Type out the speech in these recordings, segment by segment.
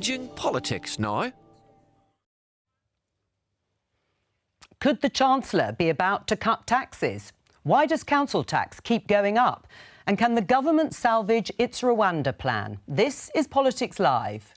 Politics now. Could the Chancellor be about to cut taxes? Why does council tax keep going up? And can the government salvage its Rwanda plan? This is Politics Live.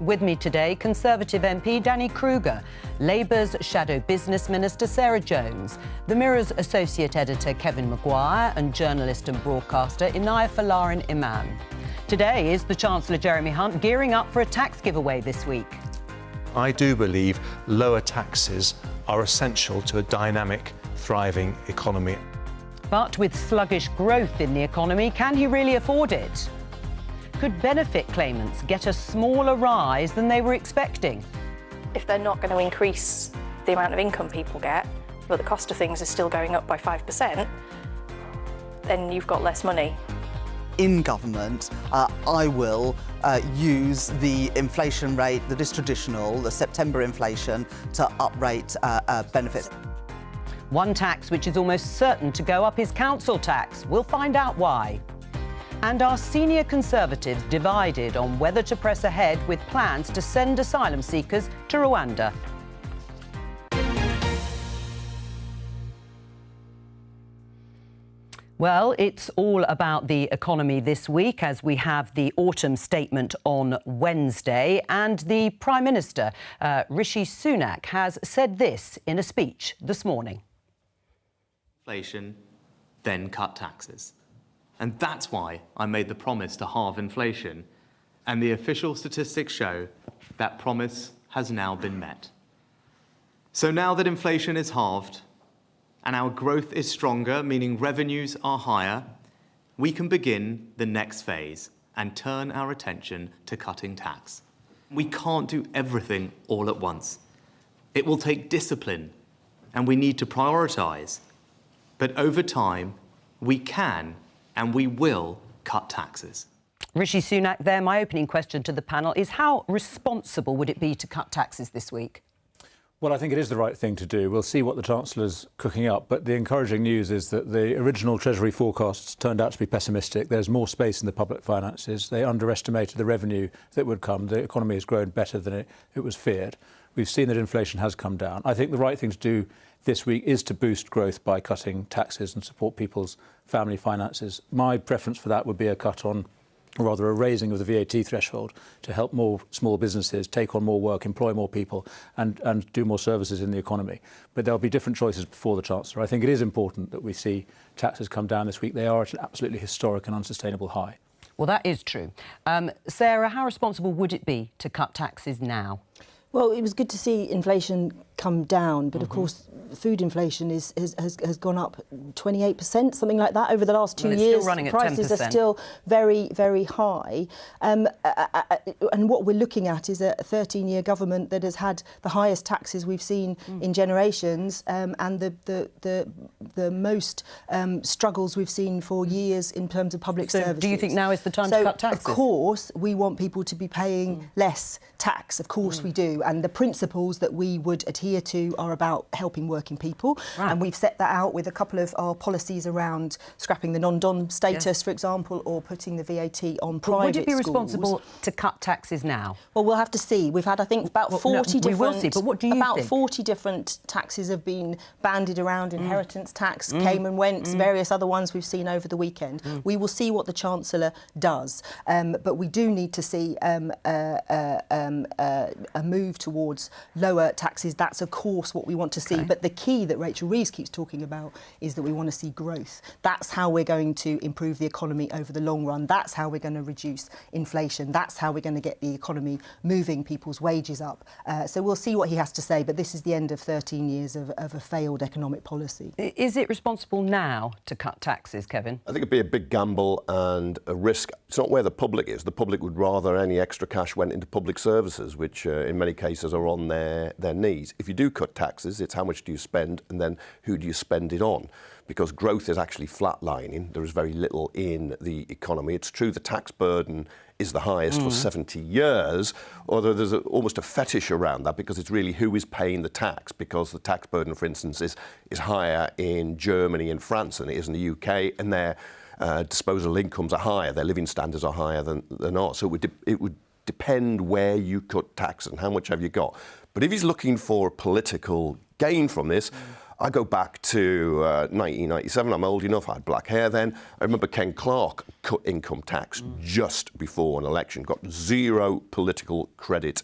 With me today, Conservative MP Danny Kruger, Labour's Shadow Business Minister Sarah Jones, The Mirror's Associate Editor Kevin Maguire and journalist and broadcaster Inaya Folarin Imam. Today is the Chancellor Jeremy Hunt gearing up for a tax giveaway this week. I do believe lower taxes are essential to a dynamic, thriving economy. But with sluggish growth in the economy, can he really afford it? Could benefit claimants get a smaller rise than they were expecting? If they're not going to increase the amount of income people get, but the cost of things is still going up by 5%, then you've got less money. In government, I will use the inflation rate that is traditional, the September inflation, to uprate benefits. One tax which is almost certain to go up is council tax. We'll find out why. And are senior Conservatives divided on whether to press ahead with plans to send asylum seekers to Rwanda? Well, it's all about the economy this week as we have the autumn statement on Wednesday, and the Prime Minister, Rishi Sunak, has said this in a speech this morning. Inflation, then cut taxes. And that's why I made the promise to halve inflation. And the official statistics show that promise has now been met. So now that inflation is halved and our growth is stronger, meaning revenues are higher, we can begin the next phase and turn our attention to cutting tax. We can't do everything all at once. It will take discipline and we need to prioritise. But over time, we can and we will cut taxes. Rishi Sunak there. My opening question to the panel is how responsible would it be to cut taxes this week? Well, I think it is the right thing to do. We'll see what the Chancellor's cooking up. But the encouraging news is that the original Treasury forecasts turned out to be pessimistic. There's more space in the public finances. They underestimated the revenue that would come. The economy has grown better than it was feared. We've seen that inflation has come down. I think the right thing to do this week is to boost growth by cutting taxes and support people's family finances. My preference for that would be a cut on, or rather a raising of the VAT threshold to help more small businesses take on more work, employ more people and do more services in the economy. But there'll be different choices before the Chancellor. I think it is important that we see taxes come down this week. They are at an absolutely historic and unsustainable high. Well, that is true. Sarah, how responsible would it be to cut taxes now? Well, it was good to see inflation come down, but of course food inflation has gone up 28%, something like that, over the last 2 years. Still running at 10%. Prices are still very, very high. And what we're looking at is a 13-year government that has had the highest taxes we've seen in generations, and the most struggles we've seen for years in terms of public services. Do you think now is the time to cut taxes? Of course, we want people to be paying less tax. Of course we do. And the principles that we would adhere to are about helping working people. Right. And we've set that out with a couple of our policies around scrapping the non-dom status, for example, or putting the VAT on private schools. Would it be responsible to cut taxes now? Well, we'll have to see. We've had, I think, about 40 different... We will see, but what do you about think? 40 different taxes have been bandied around. Inheritance tax, came and went, various other ones we've seen over the weekend. We will see what the Chancellor does. But we do need to see a move towards lower taxes. That's, of course, what we want to see. Okay. But the key that Rachel Reeves keeps talking about is that we want to see growth. That's how we're going to improve the economy over the long run. That's how we're going to reduce inflation. That's how we're going to get the economy moving, people's wages up. So we'll see what he has to say. But this is the end of 13 years of a failed economic policy. Is it responsible now to cut taxes, Kevin? I think it'd be a big gamble and a risk. It's not where the public is. The public would rather any extra cash went into public services, which in many cases are on their knees. If you do cut taxes, it's how much do you spend and then who do you spend it on? Because growth is actually flatlining. There is very little in the economy. It's true the tax burden is the highest for 70 years, although there's almost a fetish around that because it's really who is paying the tax, because the tax burden, for instance, is higher in Germany and France than it is in the UK, and their disposable incomes are higher, their living standards are higher than ours. So it would depend where you cut tax and how much have you got. But if he's looking for political gain from this, I go back to 1997. I'm old enough. I had black hair then. I remember Ken Clarke cut income tax just before an election, got zero political credit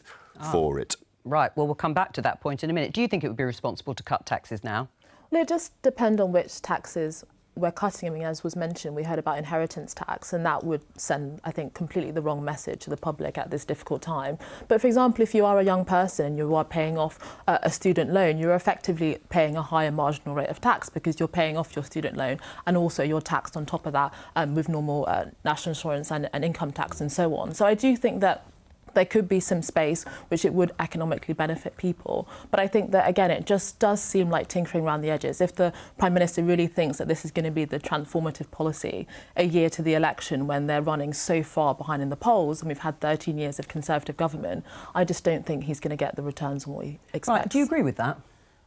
for it. Right. Well, we'll come back to that point in a minute. Do you think it would be responsible to cut taxes now? Well, it just depends on which taxes we're cutting. I mean, as was mentioned, we heard about inheritance tax, and that would send, I think, completely the wrong message to the public at this difficult time. But for example, if you are a young person and you are paying off a student loan, you're effectively paying a higher marginal rate of tax because you're paying off your student loan, and also you're taxed on top of that with normal national insurance and income tax and so on. So I do think that there could be some space which it would economically benefit people. But I think that, again, it just does seem like tinkering around the edges. If the Prime Minister really thinks that this is going to be the transformative policy a year to the election when they're running so far behind in the polls, and we've had 13 years of Conservative government, I just don't think he's going to get the returns on what he expects. Right, do you agree with that?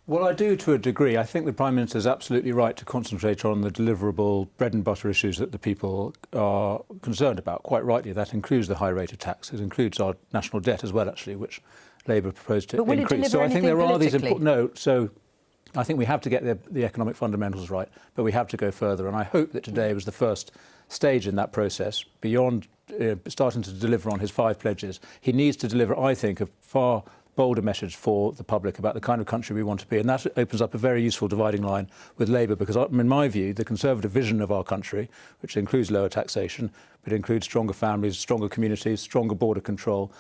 Well, I do to a degree. I think the Prime Minister is absolutely right to concentrate on the deliverable bread and butter issues that the people are concerned about. Quite rightly, that includes the high rate of tax. It includes our national debt as well, actually, which Labour proposed to increase. So I think there are these important... No, so I think we have to get the economic fundamentals right, but we have to go further. And I hope that today was the first stage in that process. Beyond starting to deliver on his 5 pledges, he needs to deliver, I think, a far bolder message for the public about the kind of country we want to be. And that opens up a very useful dividing line with Labour, because in my view, the Conservative vision of our country, which includes lower taxation, but includes stronger families, stronger communities, stronger border control.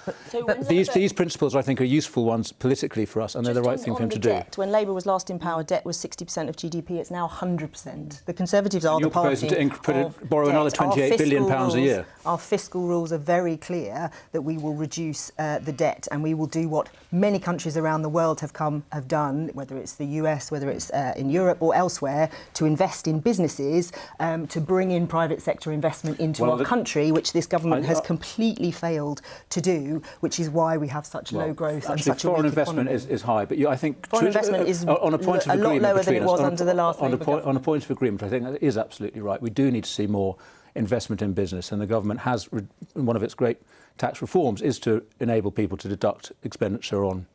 But these principles, I think, are useful ones politically for us, and they're the right thing for him to do. When Labour was last in power, debt was 60% of GDP. It's now 100%. The Conservatives are the party to borrow another £28 billion a year. Our fiscal rules are very clear that we will reduce the debt, and we will do what many countries around the world have done, whether it's the US, whether it's in Europe or elsewhere, to invest in businesses, to bring in private sector investment into our country, which this government has completely failed to do, which is why we have such low growth and such a weak foreign investment is high, but I think foreign investment is on a point of a lot agreement lower than it was under the last on a point of agreement. I think that is absolutely right. We do need to see more investment in business, and the government has one of its great tax reforms is to enable people to deduct expenditure on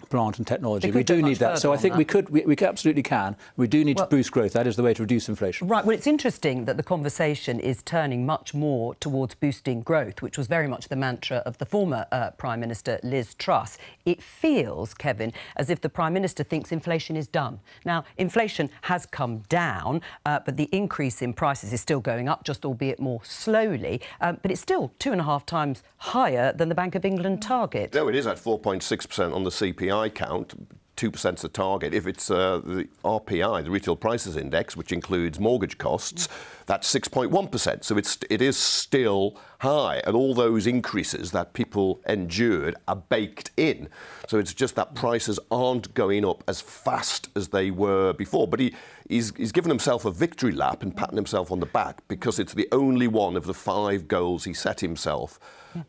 plant and technology. We do need that. So I think we absolutely can. We do need to boost growth. That is the way to reduce inflation. Right. Well, it's interesting that the conversation is turning much more towards boosting growth, which was very much the mantra of the former Prime Minister, Liz Truss. It feels, Kevin, as if the Prime Minister thinks inflation is done. Now, inflation has come down, but the increase in prices is still going up, just albeit more slowly. But it's still 2.5 times higher than the Bank of England target. No, it is at 4.6% on the CPI count. 2% is the target. If it's the RPI, the Retail Prices Index, which includes mortgage costs, that's 6.1%. So it is still high. And all those increases that people endured are baked in. So it's just that prices aren't going up as fast as they were before. But he's given himself a victory lap and patting himself on the back because it's the only one of the 5 goals he set himself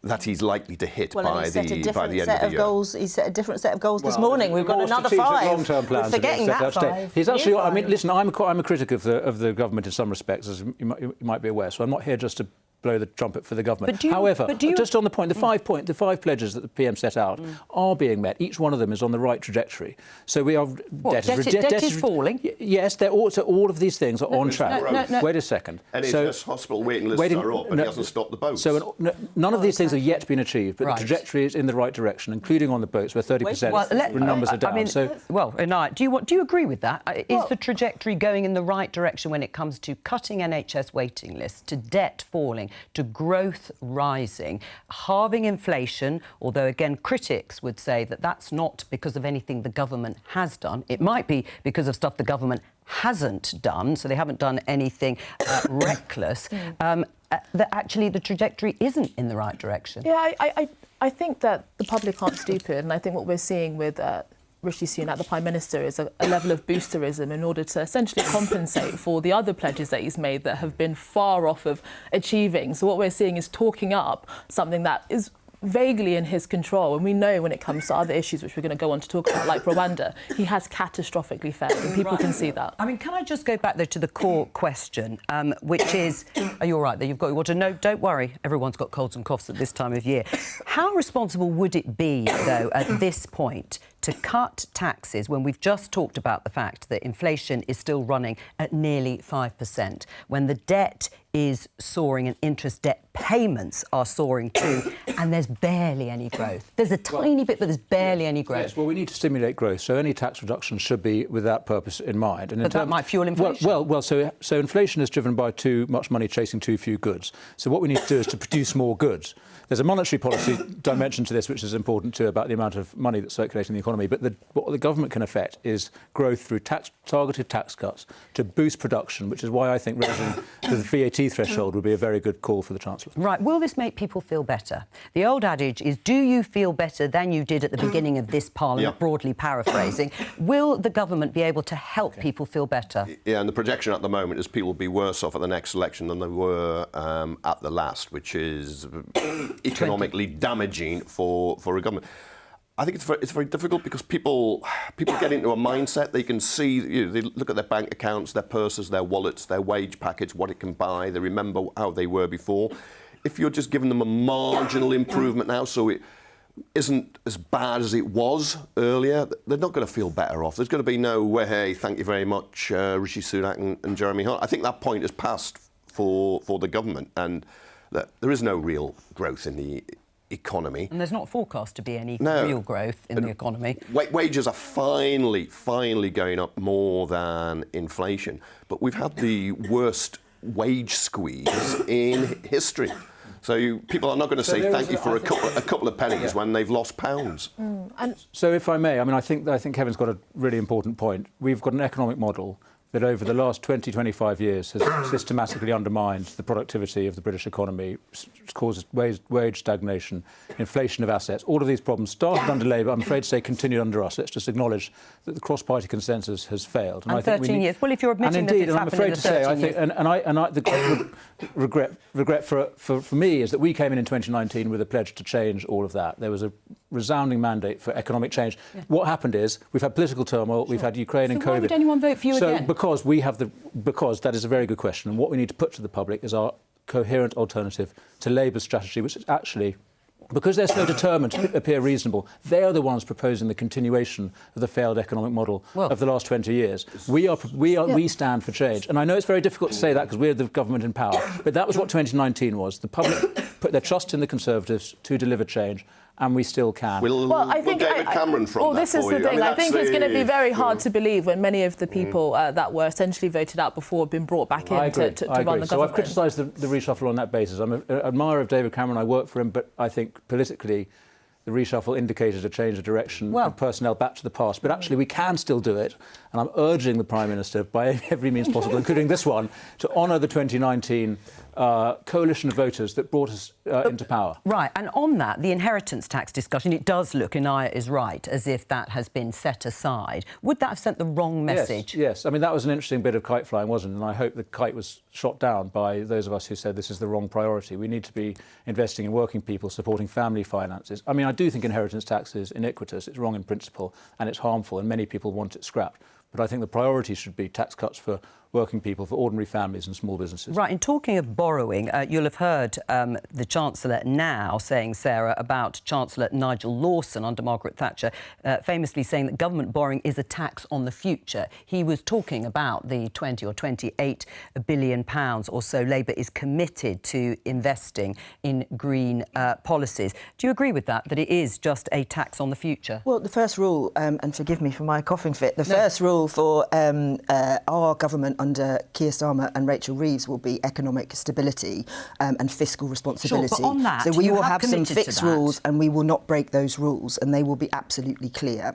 that he's likely to hit by the end of the year. He set a different set of goals this morning. We've got another 5. Long-term plans. We're forgetting that 5. He's actually. I mean, listen. I'm a critic of the government in some respects, as you might be aware. So I'm not here just to blow the trumpet for the government. However, just on the point, the 5 pledges that the PM set out are being met. Each one of them is on the right trajectory. So we are... Debt is falling? Yes, all of these things are on track. Wait a second. NHS hospital waiting lists are up, and he hasn't stopped the boats. So none of these things have yet been achieved, but the trajectory is in the right direction, including on the boats, where 30% numbers are down. Do you agree with that? Is the trajectory going in the right direction when it comes to cutting NHS waiting lists, to debt falling, to growth rising, halving inflation, although, again, critics would say that that's not because of anything the government has done. It might be because of stuff the government hasn't done, so they haven't done anything reckless, that actually the trajectory isn't in the right direction. Yeah, I think that the public aren't stupid, and I think what we're seeing with Rishi Sunak, the Prime Minister, is a level of boosterism in order to essentially compensate for the other pledges that he's made that have been far off of achieving. So what we're seeing is talking up something that is vaguely in his control, and we know when it comes to other issues which we're going to go on to talk about, like Rwanda, he has catastrophically failed, and people can see that. I mean, can I just go back though to the core question, which is, are you all right there? You've got your water? No, don't worry, everyone's got colds and coughs at this time of year. How responsible would it be though at this point to cut taxes when we've just talked about the fact that inflation is still running at nearly 5%, when the debt is soaring and interest debt payments are soaring too, and there's barely any growth? There's a tiny bit, but there's barely any growth. Yes, well, we need to stimulate growth, so any tax reduction should be with that purpose in mind. And but that might fuel inflation. So inflation is driven by too much money chasing too few goods. So what we need to do is to produce more goods. There's a monetary policy dimension to this, which is important too, about the amount of money that's circulating in the economy. But what the government can affect is growth through targeted tax cuts to boost production, which is why I think raising the VAT threshold would be a very good call for the Chancellor. Right. Will this make people feel better? The old adage is, do you feel better than you did at the beginning of this Parliament, broadly paraphrasing? Will the government be able to help people feel better? Yeah, and the projection at the moment is people will be worse off at the next election than they were at the last, which is economically damaging for a government. I think it's very difficult because people get into a mindset. They can see, they look at their bank accounts, their purses, their wallets, their wage package, what it can buy. They remember how they were before. If you're just giving them a marginal improvement now, so it isn't as bad as it was earlier, they're not going to feel better off. There's going to be no, hey, thank you very much, Rishi Sunak and Jeremy Hunt. I think that point is past for the government, and that there is no real growth in the economy. And there's not forecast to be any real growth in the economy. Wages are finally going up more than inflation. But we've had the worst wage squeeze in history. So people are not going to say thank you for a couple of pennies when they've lost pounds. And so if I may, I think Kevin's got a really important point. We've got an economic model that over the last 20, 25 years has systematically undermined the productivity of the British economy, caused wage stagnation, inflation of assets. All of these problems started under Labour, I'm afraid to say continued under us. Let's just acknowledge that the cross-party consensus has failed. And I think 13 years. Well, if you're admitting that it's happened in the 13 years. The regret for me is that we came in 2019 with a pledge to change all of that. There was a resounding mandate for economic change. Yeah. What happened is we've had political turmoil, we've had Ukraine and COVID. Why would anyone vote for you again? Because that is a very good question, and what we need to put to the public is our coherent alternative to Labour's strategy, which is actually, because they're so determined to appear reasonable, they are the ones proposing the continuation of the failed economic model of the last 20 years. We stand for change. And I know it's very difficult to say that because we're the government in power, but that was what 2019 was. The public put their trust in the Conservatives to deliver change, and we still can. I think David Cameron from that this is the thing. I think it's going to be very hard to believe when many of the people that were essentially voted out before have been brought back in to run the government. So I've criticised the reshuffle on that basis. I'm an admirer of David Cameron. I work for him, but I think politically the reshuffle indicated a change of direction of personnel back to the past. But actually we can still do it, and I'm urging the Prime Minister by every means possible, including this one, to honour the 2019 coalition of voters that brought us into power. Right, and on that, the inheritance tax discussion, it does look, Inaya is right, as if that has been set aside. Would that have sent the wrong message? Yes. I mean, that was an interesting bit of kite flying, wasn't it? And I hope the kite was shot down by those of us who said this is the wrong priority. We need to be investing in working people, supporting family finances. I mean, I do think inheritance tax is iniquitous, it's wrong in principle, and it's harmful, and many people want it scrapped. But I think the priority should be tax cuts for working people, for ordinary families and small businesses. Right, in talking of borrowing, you'll have heard the Chancellor now saying, Sarah, about Chancellor Nigel Lawson under Margaret Thatcher, famously saying that government borrowing is a tax on the future. He was talking about the 20 or 28 billion pounds or so Labour is committed to investing in green policies. Do you agree with that it is just a tax on the future? Well, the first rule, and forgive me for my coughing fit, first rule for our government under Keir Starmer and Rachel Reeves will be economic stability and fiscal responsibility. Sure, but on that, so we will have some fixed rules and we will not break those rules, and they will be absolutely clear.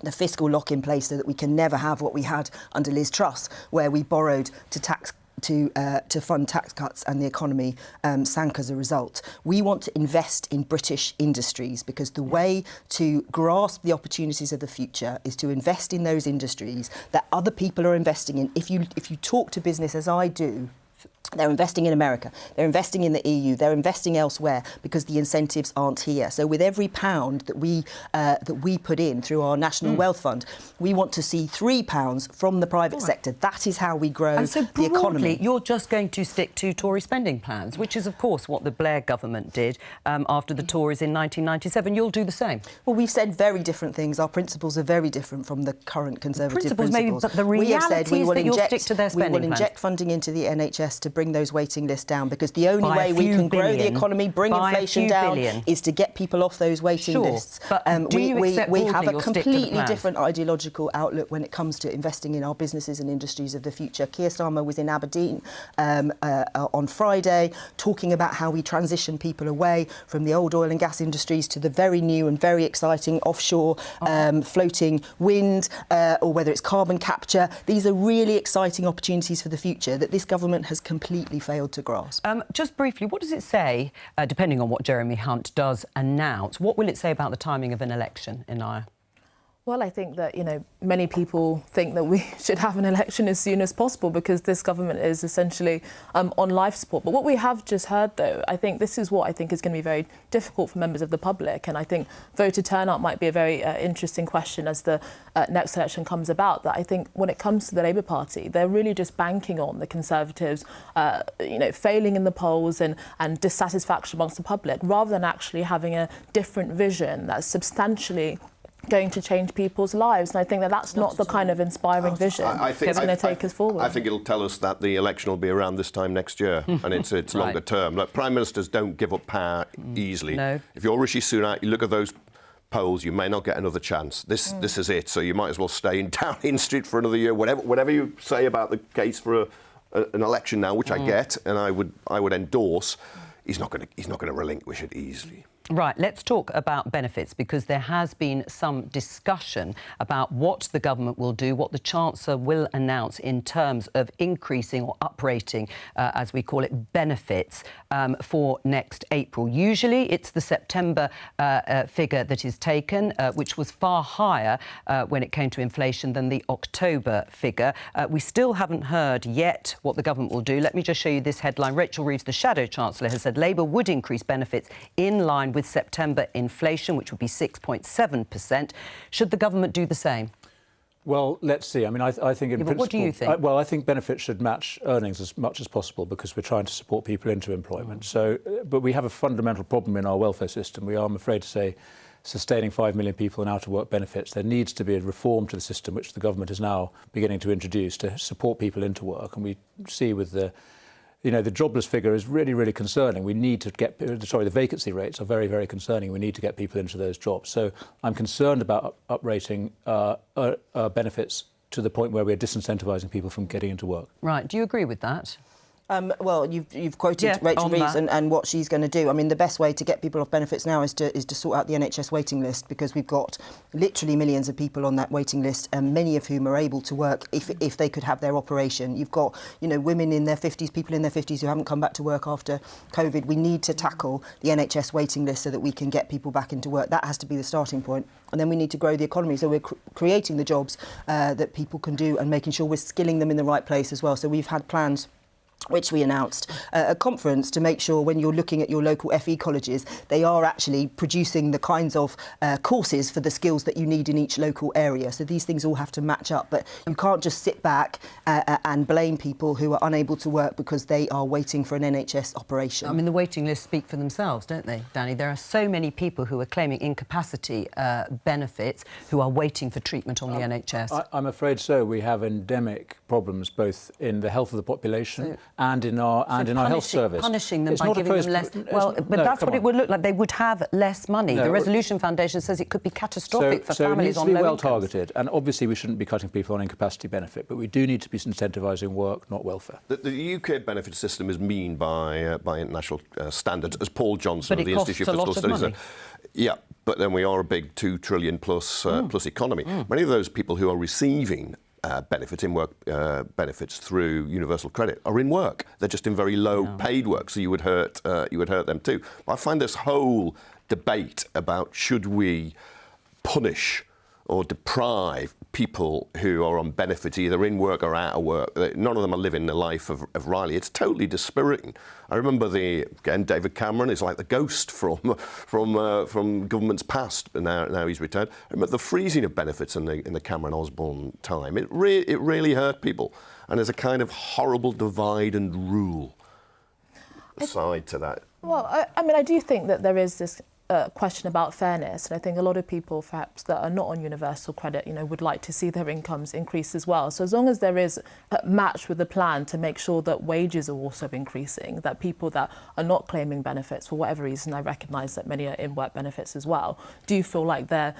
The fiscal lock in place so that we can never have what we had under Liz Truss, where we borrowed to tax to fund tax cuts, and the economy sank as a result. We want to invest in British industries, because the way to grasp the opportunities of the future is to invest in those industries that other people are investing in. If you talk to business, as I do, they're investing in America, they're investing in the EU, they're investing elsewhere because the incentives aren't here. So with every pound that we put in through our National Wealth Fund, we want to see £3 from the private sector. That is how we grow and so the economy. You're just going to stick to Tory spending plans, which is, of course, what the Blair government did after the Tories in 1997. You'll do the same? Well, we've said very different things. Our principles are very different from the current Conservative principles. Maybe, but the reality we have said we will that you'll stick to their spending plans. We will inject funding into the NHS to bring those waiting lists down, because the only way we can grow the economy, bring inflation down, is to get people off those waiting lists. But we have a completely different ideological outlook when it comes to investing in our businesses and industries of the future. Keir Starmer was in Aberdeen on Friday talking about how we transition people away from the old oil and gas industries to the very new and very exciting offshore floating wind, or whether it's carbon capture. These are really exciting opportunities for the future that this government has completely failed to grasp. Just briefly, what does it say, depending on what Jeremy Hunt does announce, what will it say about the timing of an election in Iowa? Well, I think that, many people think that we should have an election as soon as possible because this government is essentially on life support. But what we have just heard, though, I think this is what I think is going to be very difficult for members of the public. And I think voter turnout might be a very interesting question as the next election comes about. That I think when it comes to the Labour Party, they're really just banking on the Conservatives, failing in the polls and dissatisfaction amongst the public, rather than actually having a different vision that's substantially going to change people's lives. And I think that that's not the kind of inspiring vision that's going to take us forward. I think it'll tell us that the election will be around this time next year, and it's longer term. Like, Prime Ministers don't give up power easily. No. If you're Rishi Sunak, you look at those polls, you may not get another chance. This is it. So you might as well stay in Downing Street for another year. Whatever you say about the case for an election now, which I get and I would endorse, he's not going to relinquish it easily. Right, let's talk about benefits, because there has been some discussion about what the government will do, what the Chancellor will announce in terms of increasing or uprating, as we call it, benefits for next April. Usually it's the September figure that is taken, which was far higher when it came to inflation than the October figure. We still haven't heard yet what the government will do. Let me just show you this headline. Rachel Reeves, the Shadow Chancellor, has said Labour would increase benefits in line with September inflation, which would be 6.7%. Should the government do the same? Well, let's see. I mean, I think in principle... What do you think? I think benefits should match earnings as much as possible, because we're trying to support people into employment. So, but we have a fundamental problem in our welfare system. We are, I'm afraid to say, sustaining 5 million people in out-of-work benefits. There needs to be a reform to the system, which the government is now beginning to introduce to support people into work. And we see with the jobless figure is really, really concerning. We need to get... the vacancy rates are very, very concerning. We need to get people into those jobs. So I'm concerned about uprating benefits to the point where we're disincentivising people from getting into work. Right. Do you agree with that? Well, you've quoted Rachel Reeves and what she's going to do. I mean, the best way to get people off benefits now is to sort out the NHS waiting list, because we've got literally millions of people on that waiting list, and many of whom are able to work if they could have their operation. You've got, women in their 50s, people in their 50s who haven't come back to work after COVID. We need to tackle the NHS waiting list so that we can get people back into work. That has to be the starting point. And then we need to grow the economy. So we're creating the jobs that people can do and making sure we're skilling them in the right place as well. So we've had plans, which we announced at a conference, to make sure when you're looking at your local FE colleges, they are actually producing the kinds of courses for the skills that you need in each local area. So these things all have to match up. But you can't just sit back and blame people who are unable to work because they are waiting for an NHS operation. I mean, the waiting lists speak for themselves, don't they, Danny? There are so many people who are claiming incapacity benefits who are waiting for treatment on the NHS. I'm afraid so. We have endemic problems both in the health of the population and in our health service. Punishing them by giving them less... Well, but that's what it would look like. They would have less money. The Resolution Foundation says it could be catastrophic for families on low incomes. So it needs to be well targeted, and obviously we shouldn't be cutting people on incapacity benefit, but we do need to be incentivising work, not welfare. The UK benefit system is mean by international standards, as Paul Johnson of the Institute for Fiscal Studies said. Yeah, but then we are a big 2 trillion plus economy. Many of those people who are receiving benefits, in-work benefits through universal credit are in work. They're just in very low paid work, so you would hurt them too. But I find this whole debate about should we punish or deprive people who are on benefits, either in work or out of work. None of them are living the life of Riley. It's totally dispiriting. I remember David Cameron is like the ghost from governments past, but now he's returned. I remember the freezing of benefits in the Cameron Osborne time. It really hurt people, and there's a kind of horrible divide and rule side to that. Well, I mean, I do think that there is this question about fairness, and I think a lot of people perhaps that are not on universal credit, would like to see their incomes increase as well. So as long as there is a match with the plan to make sure that wages are also increasing, that people that are not claiming benefits for whatever reason, I recognise that many are in work benefits as well, do feel like they're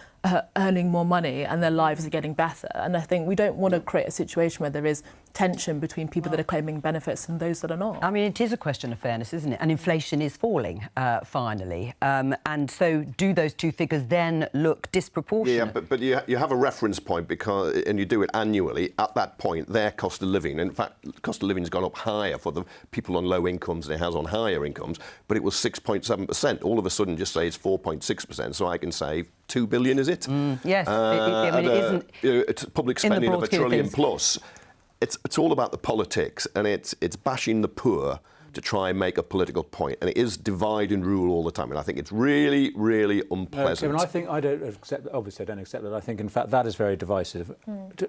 earning more money and their lives are getting better. And I think we don't want to create a situation where there is tension between people that are claiming benefits and those that are not. I mean, it is a question of fairness, isn't it? And inflation is falling, finally. And so do those two figures then look disproportionate? Yeah, but you have a reference point, and you do it annually. At that point, their cost of living, in fact, cost of living has gone up higher for the people on low incomes than it has on higher incomes, but it was 6.7%. All of a sudden, just say it's 4.6%, so I can save 2 billion, is it? Yes. I mean, it isn't... It's public spending of $1 trillion plus. It's all about the politics, and it's bashing the poor to try and make a political point, and it is divide and rule all the time, and I think it's really, really unpleasant. I don't accept that. I think, in fact, that is very divisive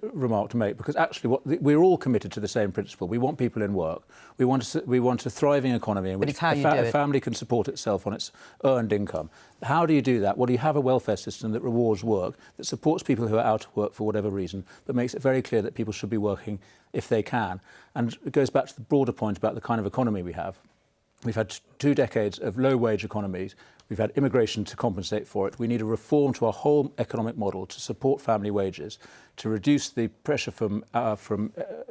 remark to make, because actually we're all committed to the same principle. We want people in work. We want a thriving economy in which a family can support itself on its earned income. How do you do that? Well, you have a welfare system that rewards work, that supports people who are out of work for whatever reason, but makes it very clear that people should be working if they can. And it goes back to the broader point about the kind of economy we have. We've had 2 decades of low-wage economies. We've had immigration to compensate for it. We need a reform to our whole economic model to support family wages, to reduce the pressure from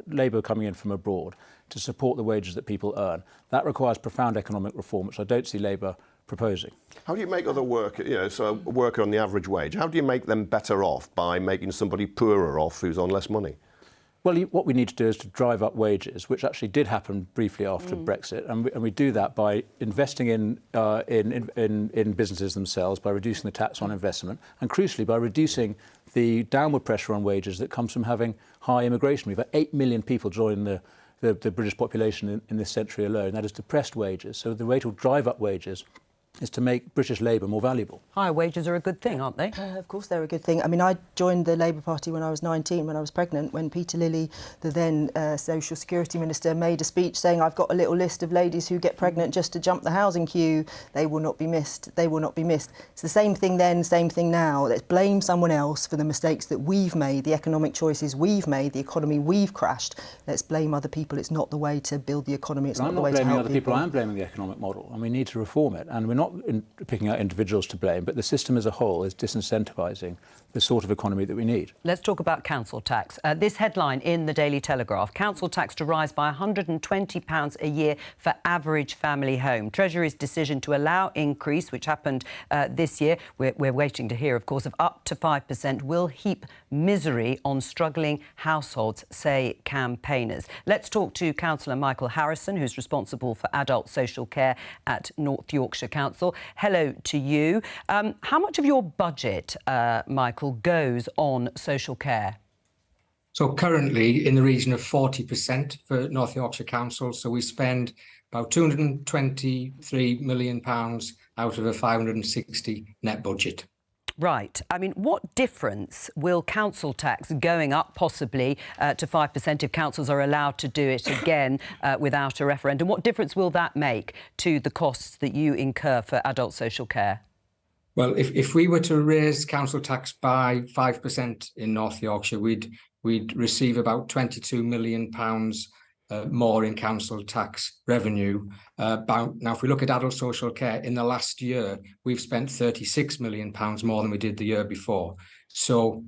labour coming in from abroad, to support the wages that people earn. That requires profound economic reform, which I don't see Labour proposing. How do you make other workers, so a worker on the average wage, how do you make them better off by making somebody poorer off who's on less money? Well, what we need to do is to drive up wages, which actually did happen briefly after Brexit, and we do that by investing in businesses themselves, by reducing the tax on investment, and crucially by reducing the downward pressure on wages that comes from having high immigration. We've had 8 million people join the British population in this century alone. That has depressed wages. So the way to drive up wages is to make British labour more valuable. Higher wages are a good thing, aren't they? Of course they're a good thing. I mean, I joined the Labour Party when I was 19, when I was pregnant, when Peter Lilly, the then Social Security Minister, made a speech saying, I've got a little list of ladies who get pregnant just to jump the housing queue. They will not be missed. They will not be missed. It's the same thing then, same thing now. Let's blame someone else for the mistakes that we've made, the economic choices we've made, the economy we've crashed. Let's blame other people. It's not the way to build the economy. It's not the way to help people. I'm not blaming other people. I'm blaming the economic model, and we need to reform it. And we're not picking out individuals to blame, but the system as a whole is disincentivising the sort of economy that we need. Let's talk about council tax. This headline in the Daily Telegraph: council tax to rise by £120 a year for average family home. Treasury's decision to allow increase, which happened this year, we're waiting to hear, of course, of up to 5%, will heap misery on struggling households, say campaigners. Let's talk to Councillor Michael Harrison, who's responsible for adult social care at North Yorkshire Council. Hello to you. How much of your budget, Michael, goes on social care? So currently in the region of 40% for North Yorkshire Council. So we spend about £223 million out of a 560 net budget. Right. I mean, what difference will council tax going up possibly to 5% if councils are allowed to do it again without a referendum? What difference will that make to the costs that you incur for adult social care? Well, if we were to raise council tax by 5% in North Yorkshire, we'd receive about £22 million more in council tax revenue. Now, if we look at adult social care, in the last year, we've spent £36 million more than we did the year before. So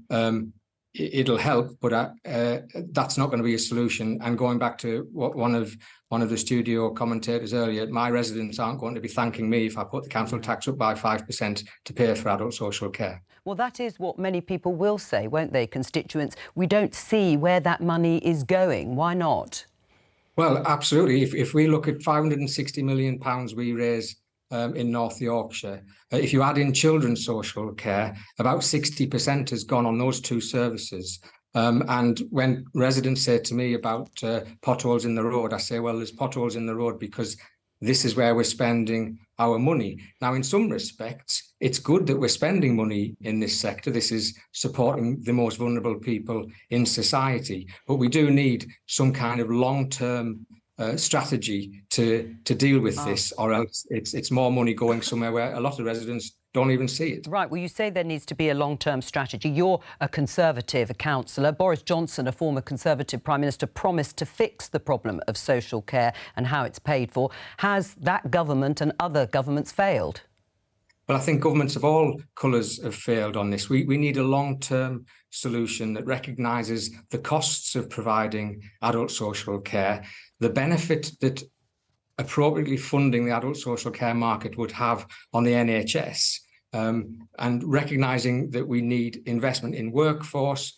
it'll help, but that's not going to be a solution. And going back to what one of the studio commentators earlier, my residents aren't going to be thanking me if I put the council tax up by 5% to pay for adult social care. Well, that is what many people will say, won't they, constituents? We don't see where that money is going. Why not? Well, absolutely. If we look at £560 million we raise in North Yorkshire, if you add in children's social care, about 60% has gone on those two services. And when residents say to me about potholes in the road, I say, well, there's potholes in the road because this is where we're spending our money. Now, in some respects, it's good that we're spending money in this sector. This is supporting the most vulnerable people in society. But we do need some kind of long-term strategy to deal with this, or else it's more money going somewhere where a lot of residents don't even see it. Right, well, you say there needs to be a long-term strategy. You're a Conservative, a councillor. Boris Johnson, a former Conservative Prime Minister, promised to fix the problem of social care and how it's paid for. Has that government and other governments failed? Well, I think governments of all colours have failed on this. We need a long-term solution that recognises the costs of providing adult social care, the benefit that appropriately funding the adult social care market would have on the NHS, and recognising that we need investment in workforce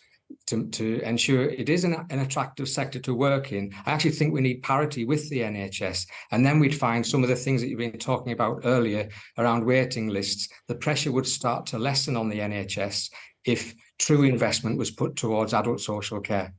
to ensure it is an attractive sector to work in. I actually think we need parity with the NHS, and then we'd find some of the things that you've been talking about earlier around waiting lists. The pressure would start to lessen on the NHS if true investment was put towards adult social care.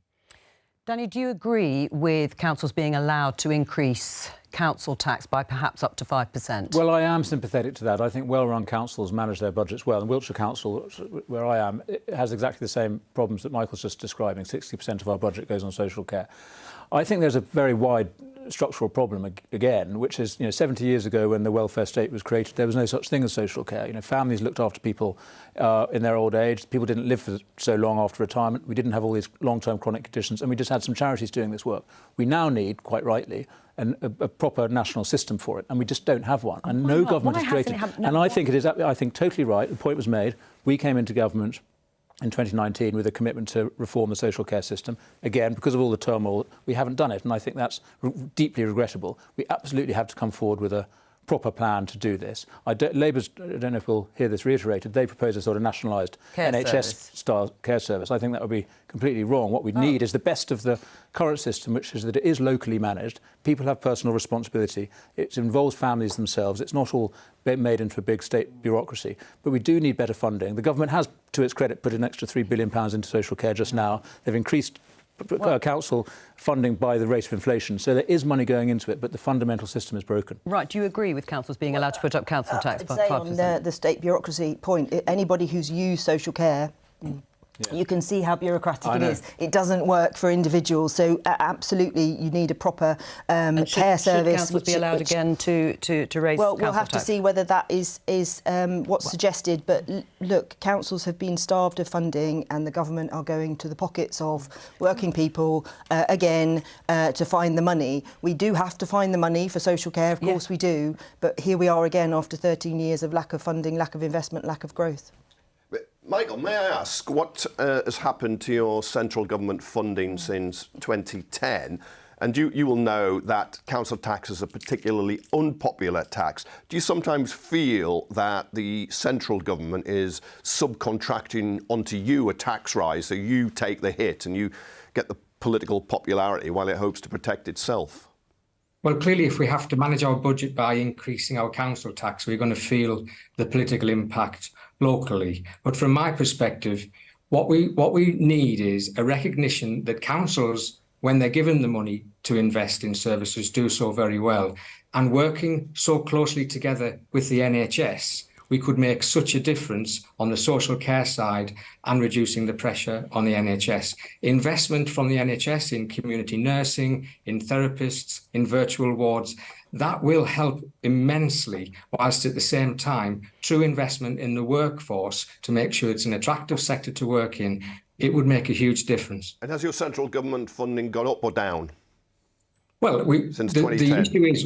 Danny, do you agree with councils being allowed to increase council tax by perhaps up to 5%? Well, I am sympathetic to that. I think well-run councils manage their budgets well. And Wiltshire Council, where I am, it has exactly the same problems that Michael's just describing. 60% of our budget goes on social care. I think there's a very wide structural problem again, which is, 70 years ago when the welfare state was created, there was no such thing as social care. Families looked after people in their old age. People didn't live for so long after retirement. We didn't have all these long-term chronic conditions, and we just had some charities doing this work. We now need, quite rightly, a proper national system for it, and we just don't have one. And no government has created. And I think it is. I think totally right. The point was made. We came into government in 2019 with a commitment to reform the social care system. Again, because of all the turmoil, we haven't done it, and I think that's deeply regrettable. We absolutely have to come forward with a proper plan to do this. Labour's, I don't know if we'll hear this reiterated, they propose a sort of nationalised NHS-style care service. I think that would be completely wrong. What we need is the best of the current system, which is that it is locally managed. People have personal responsibility. It involves families themselves. It's not all made into a big state bureaucracy. But we do need better funding. The government has, to its credit, put an extra £3 billion into social care just now. They've increased council funding by the rate of inflation. So there is money going into it, but the fundamental system is broken. Right. Do you agree with councils being allowed to put up council tax by 5%? On the state bureaucracy point, anybody who's used social care, you can see how bureaucratic it is. It doesn't work for individuals. So absolutely, you need a proper care service. Should councils be allowed again to raise? Well, we'll have to see whether that is what's suggested. But look, councils have been starved of funding, and the government are going to the pockets of working people again to find the money. We do have to find the money for social care, of course we do. But here we are again after 13 years of lack of funding, lack of investment, lack of growth. Michael, may I ask what has happened to your central government funding since 2010? And you will know that council tax is a particularly unpopular tax. Do you sometimes feel that the central government is subcontracting onto you a tax rise, so you take the hit and you get the political popularity while it hopes to protect itself? Well, clearly, if we have to manage our budget by increasing our council tax, we're going to feel the political impact locally. But from my perspective, what we need is a recognition that councils, when they're given the money to invest in services, do so very well. And working so closely together with the NHS, we could make such a difference on the social care side and reducing the pressure on the NHS. Investment from the NHS in community nursing, in therapists, in virtual wards, that will help immensely, whilst at the same time, true investment in the workforce to make sure it's an attractive sector to work in, it would make a huge difference. And has your central government funding gone up or down? Well, since the 2010. issue is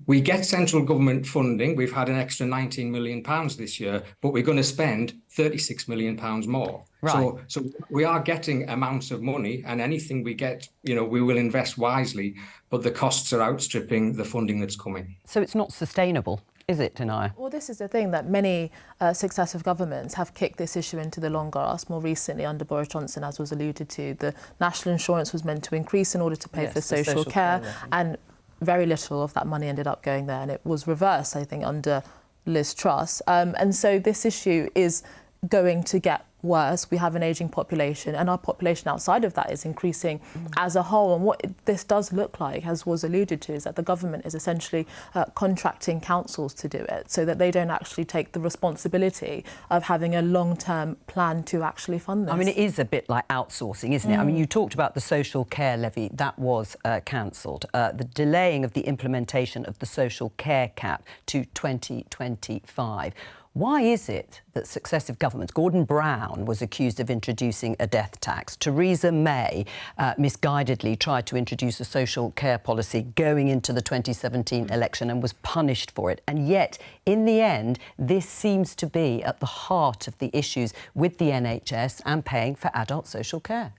we get central government funding. We've had an extra £19 million this year, but we're going to spend £36 million more. Right. So we are getting amounts of money, and anything we get, we will invest wisely, but the costs are outstripping the funding that's coming. So it's not sustainable, is it, Tanaya? Well, this is the thing that many successive governments have kicked this issue into the long grass. More recently, under Boris Johnson, as was alluded to, the national insurance was meant to increase in order to pay for social care, and very little of that money ended up going there. And it was reversed, I think, under Liz Truss. And so this issue is going to get worse. We have an ageing population, and our population outside of that is increasing as a whole. And what this does look like, as was alluded to, is that the government is essentially contracting councils to do it, so that they don't actually take the responsibility of having a long-term plan to actually fund this. I mean, it is a bit like outsourcing, isn't it? I mean, you talked about the social care levy. That was cancelled. The delaying of the implementation of the social care cap to 2025. Why is it that successive governments, Gordon Brown was accused of introducing a death tax, Theresa May misguidedly tried to introduce a social care policy going into the 2017 election and was punished for it, and yet, in the end, this seems to be at the heart of the issues with the NHS and paying for adult social care?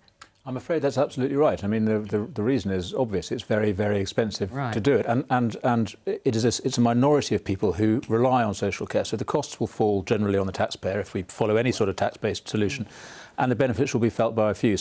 I'm afraid that's absolutely right. I mean, the reason is obvious. It's very, very expensive to do it. And it's a minority of people who rely on social care. So the costs will fall generally on the taxpayer if we follow any sort of tax-based solution, and the benefits will be felt by a few.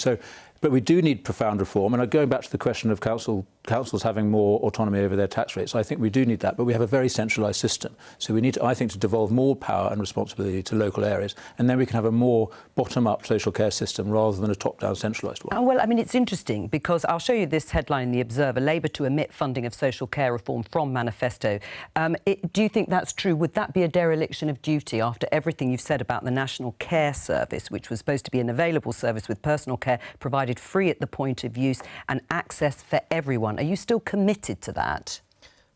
But we do need profound reform. And going back to the question of councils having more autonomy over their tax rates, I think we do need that. But we have a very centralised system. So we need to, I think, to devolve more power and responsibility to local areas. And then we can have a more bottom-up social care system rather than a top-down centralised one. Well, I mean, it's interesting because I'll show you this headline in The Observer, Labour to omit funding of social care reform from manifesto. Do you think that's true? Would that be a dereliction of duty after everything you've said about the National Care Service, which was supposed to be an available service with personal care provided free at the point of use and access for everyone? Are you still committed to that?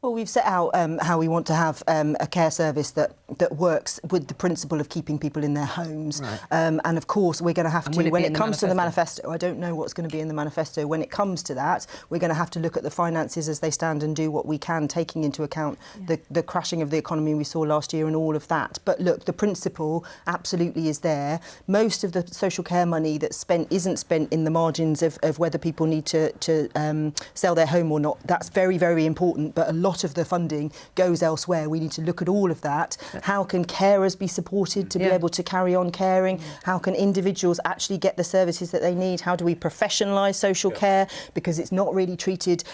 Well, we've set out how we want to have a care service that works with the principle of keeping people in their homes. Right. And of course, we're going to have to, when it comes to the manifesto, I don't know what's going to be in the manifesto. When it comes to that, we're going to have to look at the finances as they stand and do what we can, taking into account the crashing of the economy we saw last year and all of that. But look, the principle absolutely is there. Most of the social care money that's spent isn't spent in the margins of whether people need to sell their home or not. That's very, very important. But a lot of the funding goes elsewhere. We need to look at all of that. How can carers be supported to be able to carry on caring? How can individuals actually get the services that they need? How do we professionalise social care? Because it's not really treated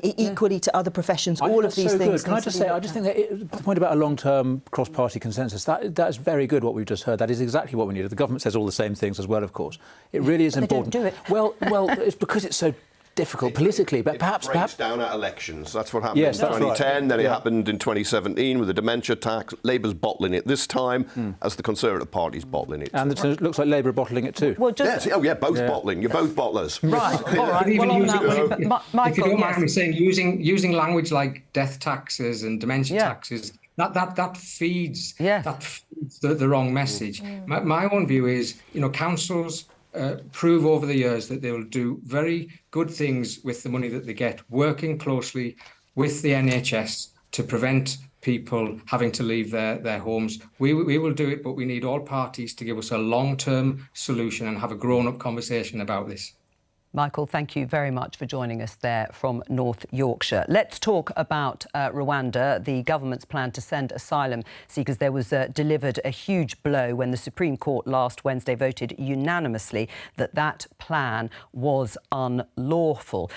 equally to other professions. All of these things. Can I just say, I just think that the point about a long-term cross-party consensus, that is very good, what we've just heard. That is exactly what we need. The government says all the same things as well, of course. It really is important. They don't do it. Well, it's because it's so difficult politically, but perhaps down at elections. That's what happened in 2010. Then it happened in 2017 with the dementia tax. Labour's bottling it this time, as the Conservative Party's bottling it. And it looks like Labour are bottling it too. Well, just both bottling. You're both bottlers. Right. All right. If you don't mind me saying, using language like death taxes and dementia taxes, that feeds the wrong message. My own view is, councils prove over the years that they will do very good things with the money that they get, working closely with the NHS to prevent people having to leave their homes. We will do it, but we need all parties to give us a long-term solution and have a grown-up conversation about this. Michael, thank you very much for joining us there from North Yorkshire. Let's talk about Rwanda. The government's plan to send asylum seekers there was delivered a huge blow when the Supreme Court last Wednesday voted unanimously that plan was unlawful.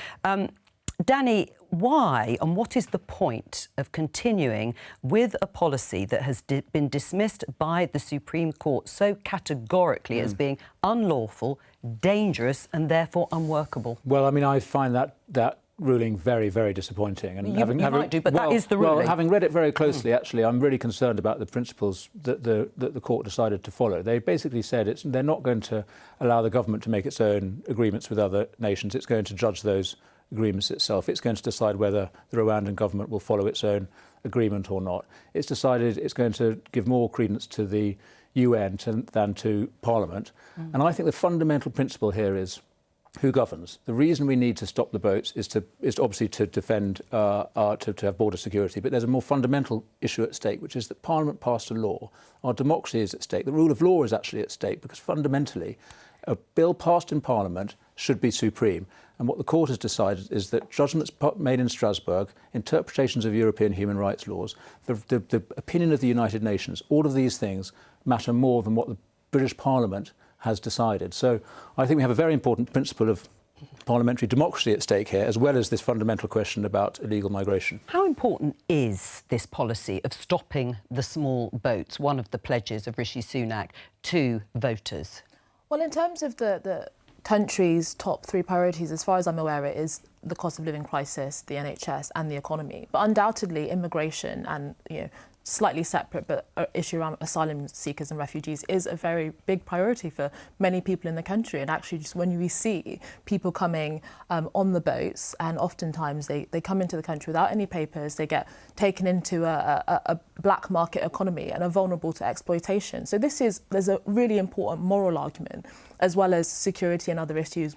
Danny, why and what is the point of continuing with a policy that has been dismissed by the Supreme Court so categorically as being unlawful, dangerous and therefore unworkable? Well, I mean, I find that ruling very, very disappointing. And that is the ruling. Well, having read it very closely, actually, I'm really concerned about the principles that the court decided to follow. They basically said they're not going to allow the government to make its own agreements with other nations. It's going to judge those agreements itself. It's going to decide whether the Rwandan government will follow its own agreement or not. It's decided it's going to give more credence to the UN than to Parliament. And I think the fundamental principle here is who governs. The reason we need to stop the boats is obviously to defend, to have border security. But there's a more fundamental issue at stake, which is that Parliament passed a law. Our democracy is at stake. The rule of law is actually at stake because fundamentally, a bill passed in Parliament should be supreme. And what the court has decided is that judgments made in Strasbourg, interpretations of European human rights laws, the opinion of the United Nations, all of these things matter more than what the British Parliament has decided. So I think we have a very important principle of parliamentary democracy at stake here, as well as this fundamental question about illegal migration. How important is this policy of stopping the small boats, one of the pledges of Rishi Sunak to voters? Well, in terms of the country's top three priorities, as far as I'm aware, it is the cost of living crisis, the NHS and the economy. But undoubtedly, immigration and, slightly separate, but issue around asylum seekers and refugees is a very big priority for many people in the country. And actually, just when we see people coming on the boats, and oftentimes they come into the country without any papers, they get taken into a black market economy and are vulnerable to exploitation. So there's a really important moral argument, as well as security and other issues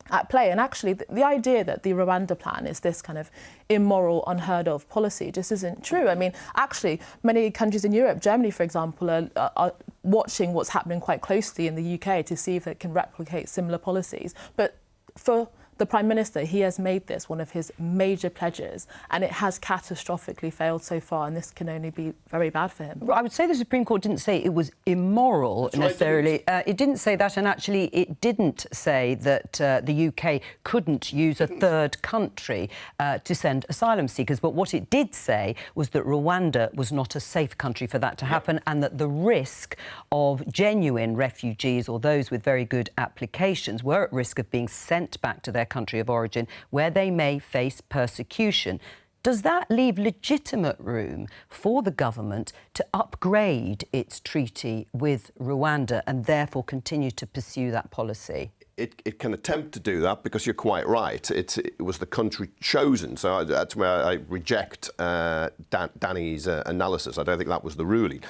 at play. And actually, the idea that the Rwanda plan is this kind of immoral, unheard of policy just isn't true. I mean, actually, many countries in Europe, Germany, for example, are watching what's happening quite closely in the UK to see if it can replicate similar policies. But for the Prime Minister, he has made this one of his major pledges, and it has catastrophically failed so far, and this can only be very bad for him. Well, I would say the Supreme Court didn't say it was immoral necessarily. It didn't say that, and actually it didn't say that the UK couldn't use a third country to send asylum seekers. But what it did say was that Rwanda was not a safe country for that to happen, and that the risk of genuine refugees or those with very good applications were at risk of being sent back to their country of origin, where they may face persecution. Does that leave legitimate room for the government to upgrade its treaty with Rwanda and therefore continue to pursue that policy? It can attempt to do that because you're quite right. It was the country chosen. So that's where I reject Danny's analysis. I don't think that was the ruling.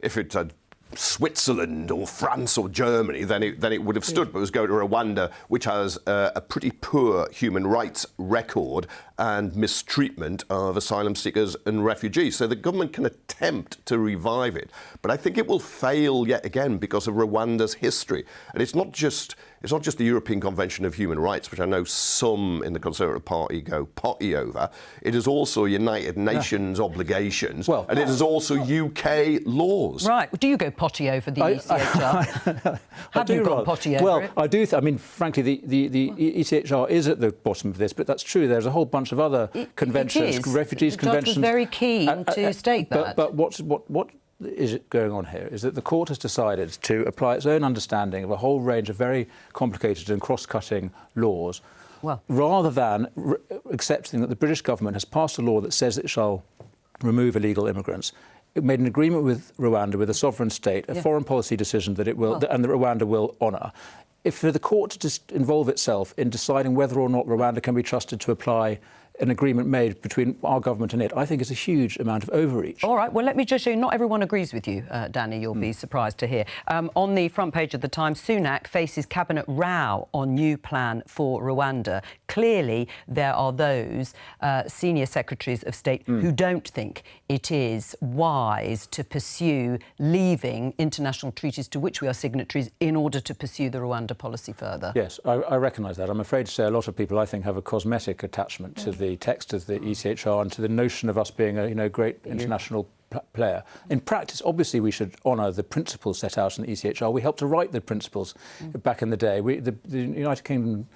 If it had Switzerland or France or Germany, then it would have stood. But it was going to Rwanda, which has a pretty poor human rights record and mistreatment of asylum seekers and refugees. So the government can attempt to revive it, but I think it will fail yet again because of Rwanda's history. And it's not just the European Convention of Human Rights, which I know some in the Conservative Party go potty over. It is also United Nations obligations, and it is also UK laws. Right. Do you go potty over the ECHR? Have you gone potty over it? Well, I do. I mean, frankly, the ECHR is at the bottom of this, but that's true. There's a whole bunch of other conventions, refugees conventions. The judge was very keen to state that. But what is it going on here is that the court has decided to apply its own understanding of a whole range of very complicated and cross-cutting laws, rather than accepting that the British government has passed a law that says it shall remove illegal immigrants. It made an agreement with Rwanda, with a sovereign state, a foreign policy decision that it will, and that Rwanda will honour. If for the court to just involve itself in deciding whether or not Rwanda can be trusted to apply an agreement made between our government and it, I think is a huge amount of overreach. All right, well, let me just show you, not everyone agrees with you, Danny, you'll be surprised to hear. On the front page of the Times, Sunak faces cabinet row on new plan for Rwanda. Clearly, there are those senior secretaries of state who don't think it is wise to pursue leaving international treaties to which we are signatories in order to pursue the Rwanda policy further. Yes, I recognise that. I'm afraid to say a lot of people, I think, have a cosmetic attachment to the text of the ECHR and to the notion of us being a great international player. In practice, obviously, we should honour the principles set out in the ECHR. We helped to write the principles back in the day. The United Kingdom,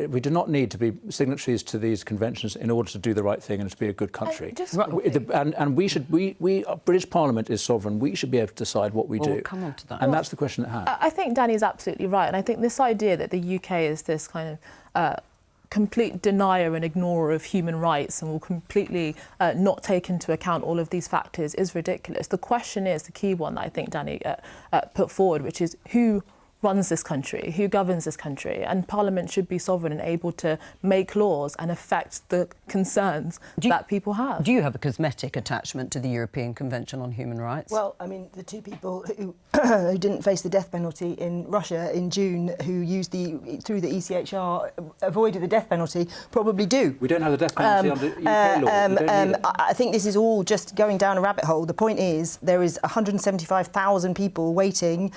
we do not need to be signatories to these conventions in order to do the right thing and to be a good country. And we British Parliament is sovereign. We should be able to decide what we do. We'll come on to that. And that's the question at hand. I think Danny's absolutely right. And I think this idea that the UK is this kind of complete denier and ignorer of human rights and will completely not take into account all of these factors is ridiculous. The question is, the key one that I think Danny put forward, which is who runs this country, who governs this country, and Parliament should be sovereign and able to make laws and affect the concerns that people have. Do you have a cosmetic attachment to the European Convention on Human Rights? Well, I mean, the two people who, who didn't face the death penalty in Russia in June, who used through the ECHR, avoided the death penalty, probably do. We don't have the death penalty under UK law. I think this is all just going down a rabbit hole. The point is there is 175,000 people waiting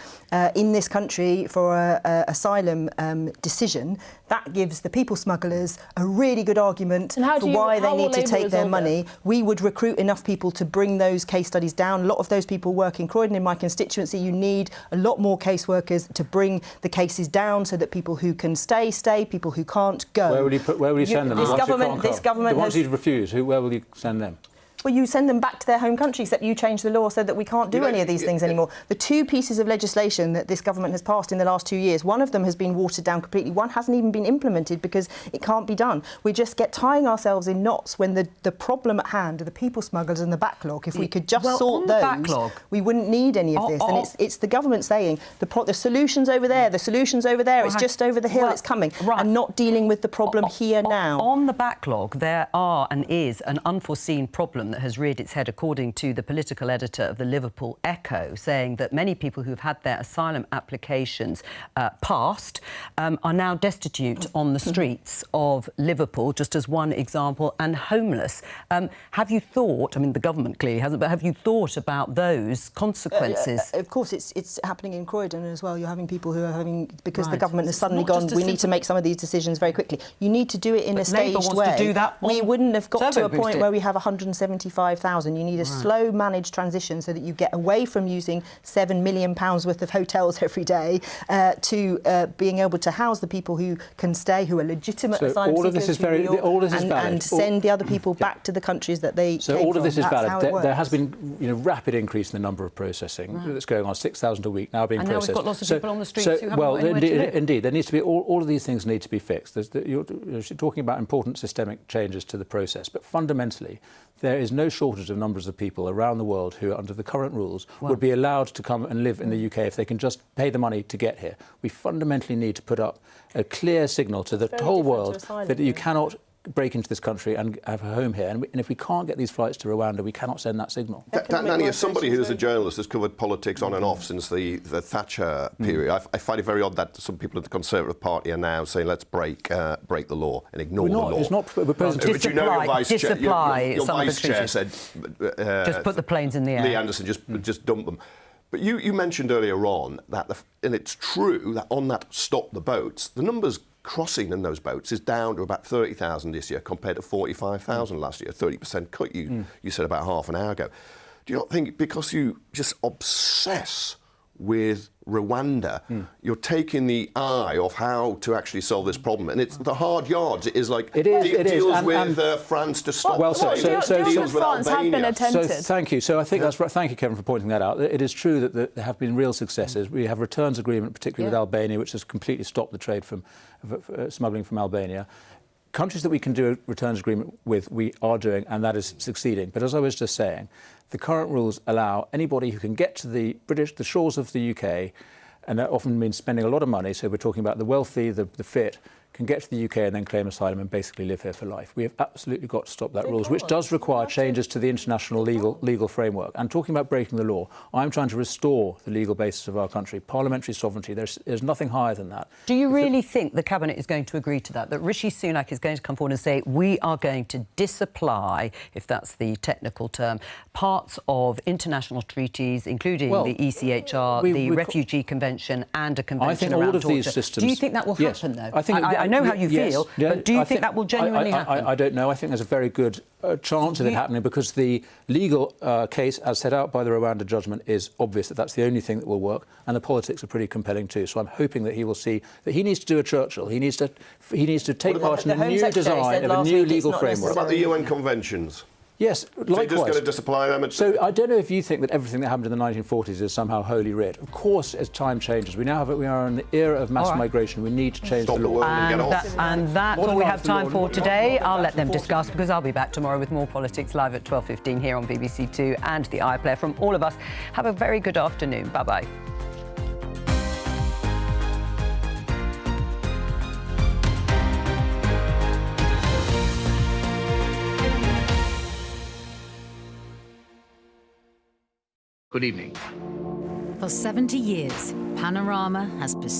in this country for an asylum decision. That gives the people smugglers a really good argument for why they need to take their money. We would recruit enough people to bring those case studies down. A lot of those people work in Croydon, in my constituency. You need a lot more caseworkers to bring the cases down so that people who can stay, people who can't go. Where will you send them? This government the ones who refuse, where will you send them? Well, you send them back to their home country, except you change the law so that we can't do any of these things anymore. The two pieces of legislation that this government has passed in the last 2 years, one of them has been watered down completely. One hasn't even been implemented because it can't be done. We just get tying ourselves in knots when the problem at hand are the people smugglers and the backlog. If we could just sort those, we wouldn't need any of this. And it's the government saying the solution's over there, the solution's over there, it's just over the hill, it's coming, and not dealing with the problem here now. On the backlog, there is an unforeseen problem that has reared its head, according to the political editor of the Liverpool Echo, saying that many people who've had their asylum applications passed are now destitute on the streets of Liverpool, just as one example, and homeless. Have you thought, I mean, the government clearly hasn't, but have you thought about those consequences? Of course, it's happening in Croydon as well. You're having people who are having, because the government has suddenly gone, we need to make some of these decisions very quickly. You need to do it in a staged way. To do that. We wouldn't have got to a point where we have 175,000. You need a slow managed transition so that you get away from using £7 million worth of hotels every day to being able to house the people who can stay, who are legitimate asylum seekers, and send the other people back to the countries that they came all of this from. is valid. There has been rapid increase in the number of processing that's going on, 6,000 a week now being processed. Now we've got lots of people on the streets who haven't got anywhere to live. Indeed, there needs to be all of these things need to be fixed. You're talking about important systemic changes to the process, but fundamentally there is no shortage of numbers of people around the world who, under the current rules, would be allowed to come and live in the UK if they can just pay the money to get here. We fundamentally need to put up a clear signal to the whole world that you cannot break into this country and have a home here. And if we can't get these flights to Rwanda, we cannot send that signal. Danny, as somebody who's a journalist who's covered politics on and off since the Thatcher period, I find it very odd that some people at the Conservative Party are now saying, let's break the law and ignore the law. It's not proposing to your vice chair said... just put the planes in the air. Lee Anderson, just dump them. But you mentioned earlier on that, and it's true, that on that Stop the Boats, the numbers crossing in those boats is down to about 30,000 this year compared to 45,000 last year, 30% cut you said about half an hour ago. Do you not think because you just obsess with Rwanda, you're taking the eye off how to actually solve this problem? And it's the hard yards. It is like deals with France to stop. Well, deals with France have been attempted. So thank you. So I think that's right. Thank you, Kevin, for pointing that out. It is true that there have been real successes. We have returns agreement, particularly with Albania, which has completely stopped the trade from smuggling from Albania. Countries that we can do a returns agreement with, we are doing, and that is succeeding. But as I was just saying, the current rules allow anybody who can get to the shores of the UK, and that often means spending a lot of money, so we're talking about the wealthy, the fit, can get to the UK and then claim asylum and basically live here for life. We have absolutely got to stop that rules, which does require changes to the international legal framework. And talking about breaking the law, I'm trying to restore the legal basis of our country, parliamentary sovereignty. There's nothing higher than that. Do you really think the Cabinet is going to agree to that Rishi Sunak is going to come forward and say, we are going to disapply, if that's the technical term, parts of international treaties, including the ECHR, the Refugee Convention and a convention around torture? These systems... Do you think that will happen, though? I know how you feel, but do you think that will genuinely happen? I don't know. I think there's a very good chance of it happening because the legal case, as set out by the Rwanda judgment, is obvious that that's the only thing that will work, and the politics are pretty compelling too. So I'm hoping that he will see that he needs to do a Churchill. He needs to take part in a new design of a new legal framework. What about the UN conventions? Yes, likewise. So you're just going to disapply them? So I don't know if you think that everything that happened in the 1940s is somehow holy writ. Of course, as time changes, we are in the era of mass migration. We need to change the law. And that's all we have time for today. I'll let them discuss because I'll be back tomorrow with more politics live at 12:15 here on BBC Two and the iPlayer. From all of us, have a very good afternoon. Bye-bye. Good evening. For 70 years, Panorama has pursued